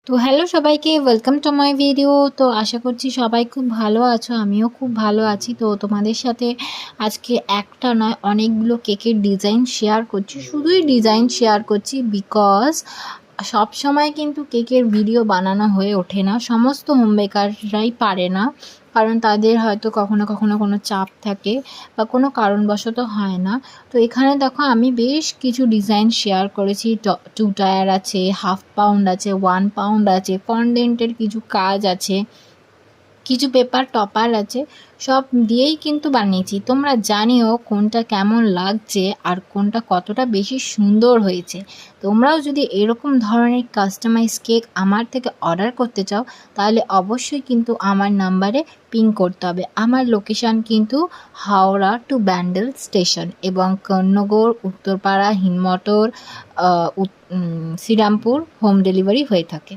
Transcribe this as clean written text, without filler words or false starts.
তো হ্যালো সবাইকে, welcome to my video. তো আশা করছি সবাই খুব ভালো আছো, আমিও খুব ভালো আছি। তো তোমাদের সাথে আজকে একটা নয় অনেকগুলো কেকের ডিজাইন শেয়ার করছি। শুধুই ডিজাইন শেয়ার করছি বিকজ সব সময় কিন্তু কেকের ভিডিও বানানো হয়ে ওঠে না, সমস্ত হোম বেকাররাই পারে না, কারণ তাদের হয়তো কখনো কখনো কোনো চাপ থাকে বা কোনো কারণবশত হয় না। তো এখানে দেখো আমি বেশ কিছু ডিজাইন শেয়ার করেছি। 2 টায়ার আছে, হাফ পাউন্ড আছে, 1 পাউন্ড আছে, ফন্ডেন্টের কিছু কাজ আছে, কিছু পেপার টপার আছে, সব দিয়েই কিন্তু বানিয়েছি। তোমরা জানিও কোনটা কেমন লাগছে আর কোনটা কতটা বেশি সুন্দর হয়েছে। তোমরাও যদি এরকম ধরনের কাস্টমাইজ কেক আমার থেকে অর্ডার করতে চাও তাহলে অবশ্যই কিন্তু আমার নাম্বারে পিং করতে হবে। আমার লোকেশান কিন্তু হাওড়া টু ব্যান্ডেল স্টেশন এবং কর্ণগড়, উত্তরপাড়া, হিনমটর, শ্রীরামপুর হোম ডেলিভারি হয়ে থাকে।